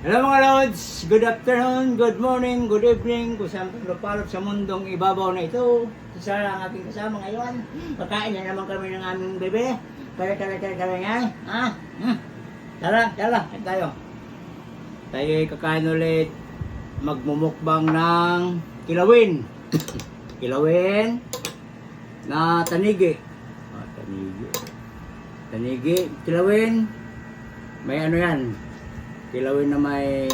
Hello mga Lods! Good afternoon, good morning, good evening kung saan pagpapalop sa mundong ibabaw na ito. Si Sarah ang ating kasama ngayon. Pagkain na naman kami ng aming bebe. Tara nga. Tara, tayo. Tayo ay kakain ulit. Magmumukbang ng kilawin. Kilawin na tanigi. Tanigi. Kilawin. May ano yan. Kilawin na may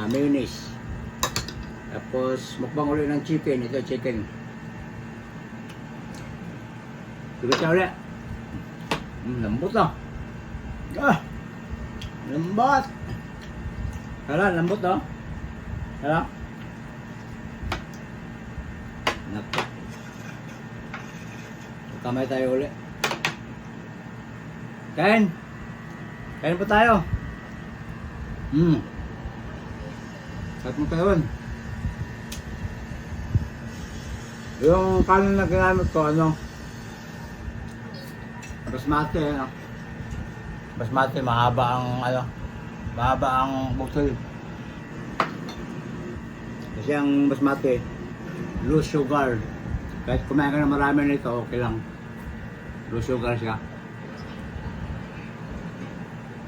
mayonnaise. Tapos mukbang ulit ng chicken. Ito chicken. Sige siya ulit. Lambot ah. Lambot. Hala, lambot ah. Hala. Naku. Kamay tayo ulit. Kain. Kain po tayo. Kat mo kayo. Yung kanin na ginamit ko, basmati, basmati, mahaba ang bukol. Kasi ang basmati, low sugar. Kahit kumain ka na marami nito, okay lang. Low sugar siya.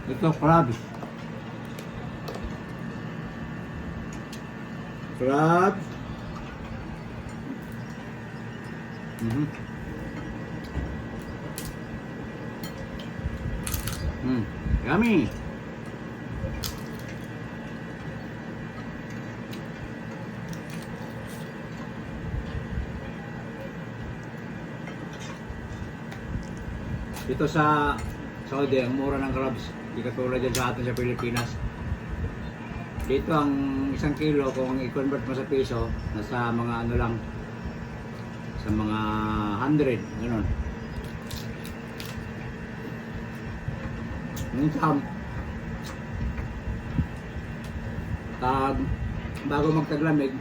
Ito, crabs. Crabs. Yummy. Dito sa Saudi, ang mura ng crabs. Hindi katulad dyan sa atin sa Pilipinas. Dito ang 1 kilo, kung i-convert mo sa piso, nasa mga lang, sa mga 100, gano'n. Minsan, bago magtaglamig,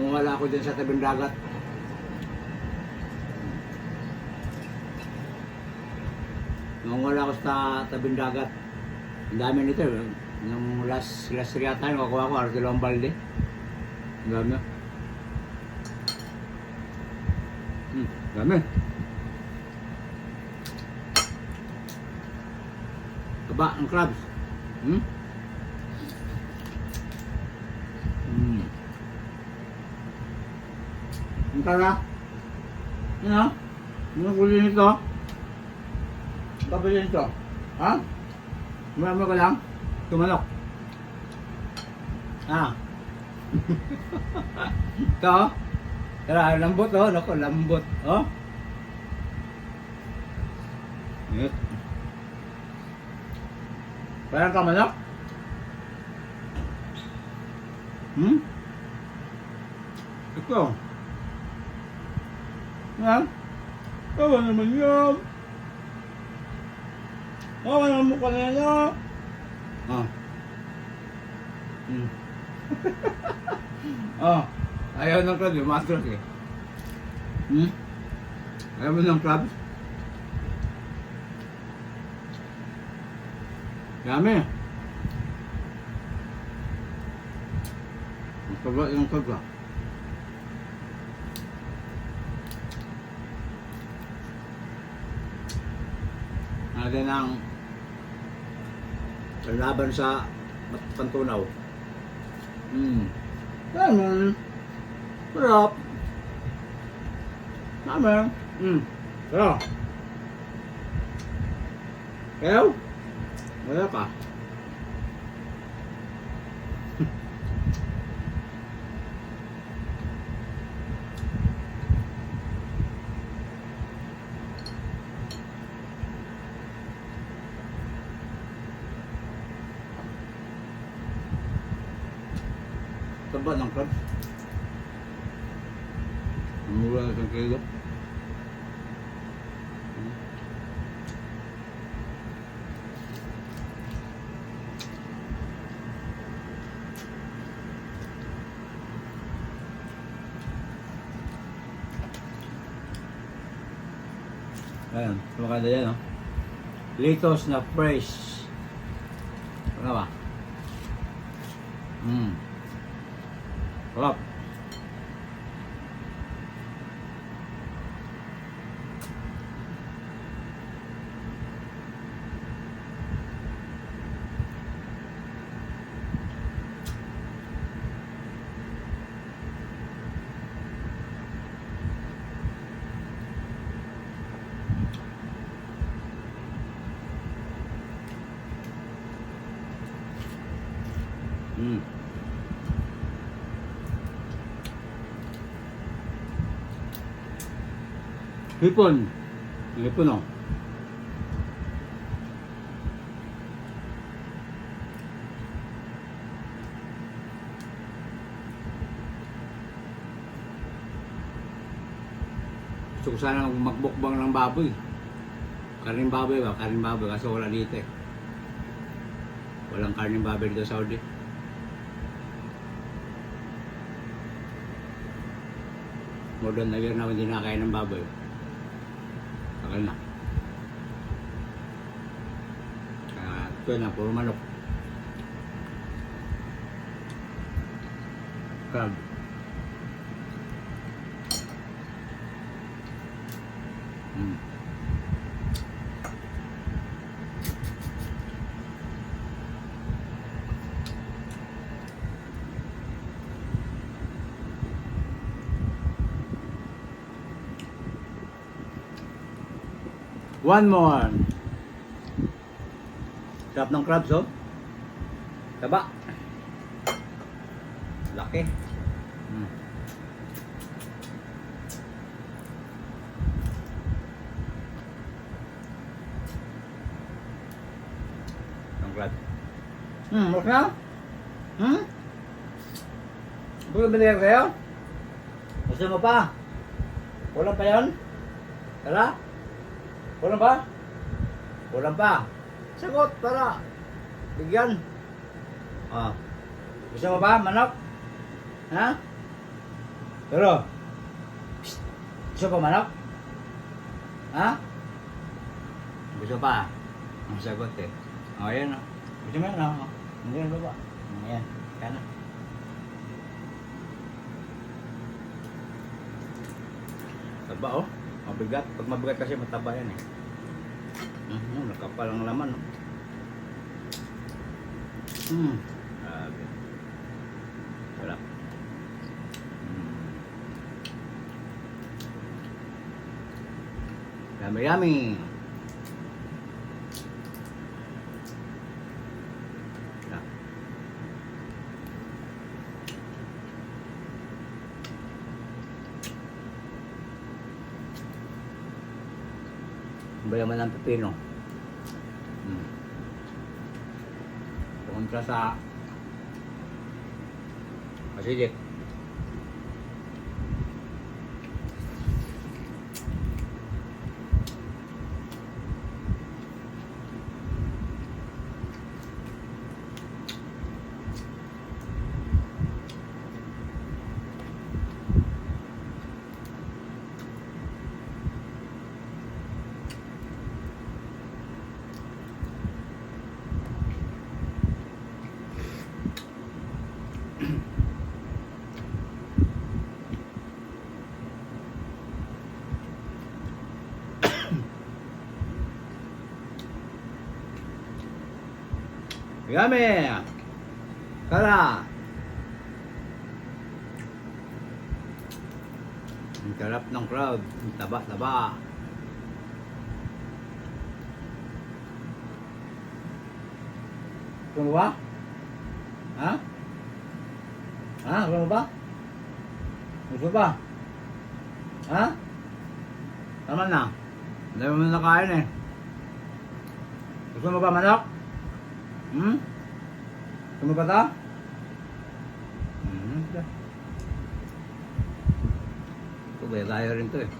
wala ako dyan sa tabing dagat. Wala ako sa tabing dagat. Ang dami nito. Nung last year yata, nakukuha ko, Artilong Balde. Ang dami. Dami. Kaba ang crabs. Ang tara. Ano kulin nito? Kapag nito. Ha? Marami ko lang. Tumanok. Ito. Tara, lambot oh. Naku, lambot. Oh. Yes. Parang kamanok. Ito. Yan. Tawa naman yan. Tawa naman mukha na yan. Ayaw ng crabs, matras eh. Ayaw mo ng crabs? Dami. Ang kaba yung kaba. Natin ang laban sa pantunaw. Ganun. Sarap. Tama. Sarap. Kaya? Wala ka. Taba ng crabs. Mura na 1 kilo. Ayan, maganda yan, no? Litos na fresh. Ano ba? Sarap. Hipon. Hipon oh. Gusto ko sana magbukbang ng baboy. Karning baboy ba? Karning baboy. Kaso wala dito eh. Walang karning baboy dito sa Saudi. More than a year na hindi nakakain ng baboy. Takal na. Kaya ito na, puro manok. Crab. One more. Sarap ng crabs, oh. Taba. Laki. Ang crab. Okay na? Gusto mo binigay kayo? Gusto mo pa? Kulang pa yun? Tara? Kulang ba? Kulang pa. Sagot, para. Bigyan. Gusto mo ba, manok? Ha? Pero. Gusto pa manok? Ha? Gusto pa. Ang sagot eh. Ayan. Gusto mo yan? Hindi yan baba. Ayan. Kaya na. Taba oh. Mabigat. Pag mabigat kasi mataba yan eh. Nakapal ang laman. Grabe. Wala. Yummy, yummy. Bayaman ng pepino. Kontra sa acidic. Yummy! Tara! Ang sarap ng crowd. Ang taba-taba. Gusto mo ba? Ha? Ha? Gusto mo ba? Gusto ba? Ha? Tama na. Hindi mo na nakain eh. Gusto mo ba manok? Gusto mo ba ito? Ito ba? Tayo rin ito eh.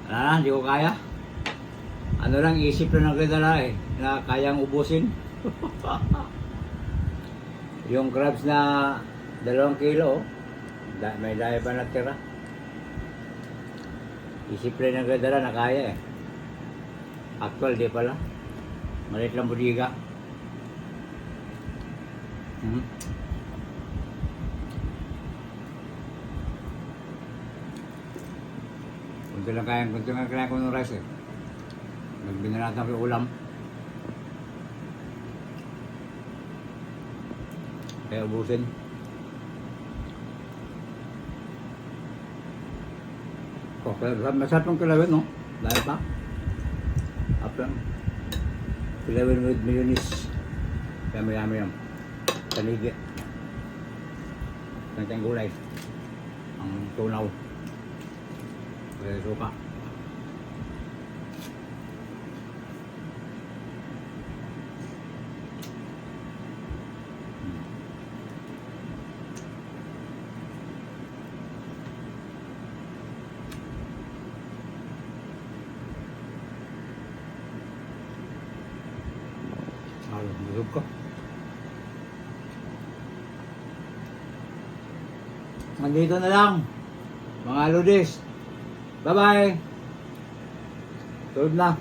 Lang. na, hindi ko kaya. Ano lang, isip lang ng dala eh, na kayang ubusin. Yung crabs na 2 kilo, may daya pa natira. Isip lang ng dala na kaya eh. Actual, di pala. Malit lang budiga. Kunti lang kaya ko ng rice eh. Nagbinanatan ko yung ulam. Kaya ubusin. Oh, masarap ng kilawin, no? Dahil pa. Aplang. Kilawin with mayonnaise. Yami-yami yan. Tanigi. Nantang gulay. Ang tunaw. Kaya suka. Busog ko. Nandito na lang, mga Ludis. Bye-bye. Tulog na.